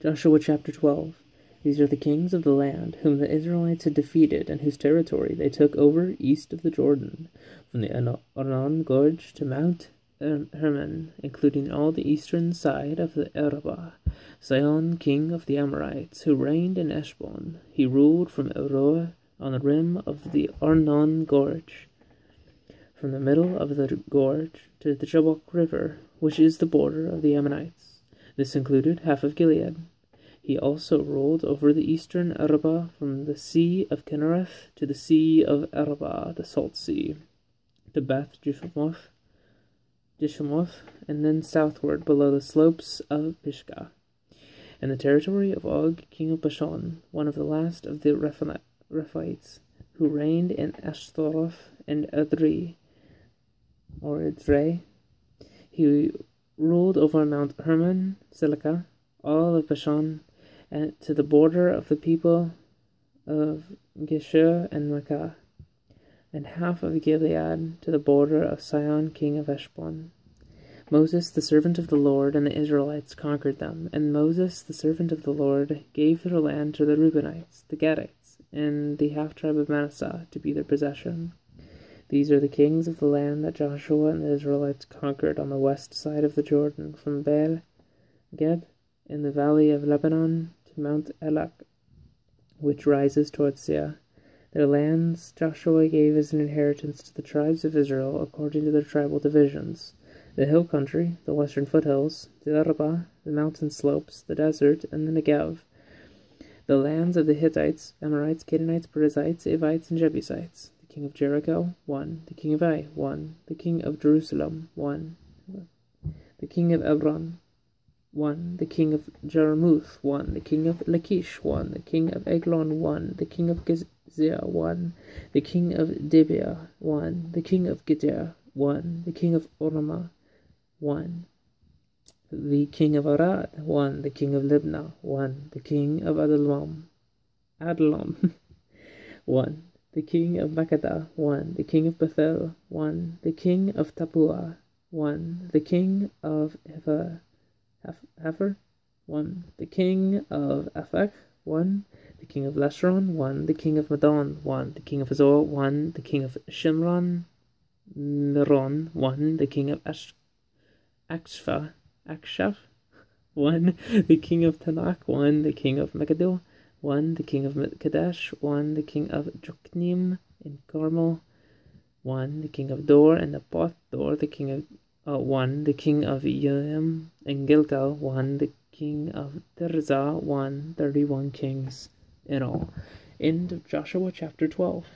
Joshua chapter 12. These are the kings of the land whom the Israelites had defeated and whose territory they took over east of the Jordan, from the Arnon Gorge to Mount Hermon, including all the eastern side of the Arabah. Sihon, king of the Amorites, who reigned in Heshbon. He ruled from Aroer on the rim of the Arnon Gorge, from the middle of the gorge to the Jabbok River, which is the border of the Ammonites. This included half of Gilead. He also ruled over the eastern Arabah from the Sea of Kinnereth to the Sea of Arabah, the Salt Sea, to Beth Jeshimoth, and then southward below the slopes of Pisgah, and the territory of Og, king of Bashan, one of the last of the Rephaites, who reigned in Ashtaroth and Edrei. He ruled over Mount Hermon, Silica, all of Bashan, and to the border of the people of Geshur and Makkah, and half of Gilead to the border of Sihon, king of Heshbon. Moses, the servant of the Lord, and the Israelites conquered them, and Moses, the servant of the Lord, gave their land to the Reubenites, the Gadites, and the half-tribe of Manasseh to be their possession. These are the kings of the land that Joshua and the Israelites conquered on the west side of the Jordan, from Baal Gad in the valley of Lebanon to Mount Elak, which rises towards Seah. Their lands Joshua gave as an inheritance to the tribes of Israel according to their tribal divisions: the hill country, the western foothills, the Arabah, the mountain slopes, the desert, and the Negev, the lands of the Hittites, Amorites, Canaanites, Perizzites, Avites, and Jebusites. The king of Jericho, 1. The king of Ai, 1. The king of Jerusalem, 1. The king of Hebron, 1. The king of Jarmuth, 1. The king of Lachish, 1. The king of Eglon, 1. The king of Gizeh, 1. The king of Debir, 1. The king of Geder, 1. The king of Ormah, 1. The king of Arad, 1. The king of Libnah, 1. The king of Adullam, 1. The king of Makkedah, 1. The king of Bethel, 1. The king of Tappuah, 1. The king of Hefer, 1. The king of Aphek, 1. The king of Leshron, 1. The king of Madon, 1. The king of Azor, 1. The king of Shimron, Meron, 1. The king of Akshaf, 1. The king of Tanakh, 1. The king of Megiddo, 1. The king of Kadesh, 1. The king of Jokneam in Carmel, 1. The king of Dor and the Both Dor, the king of 1. The king of Yerim and Gilgal, 1. The king of Tirzah, 1. 31 kings in all. End of Joshua chapter 12.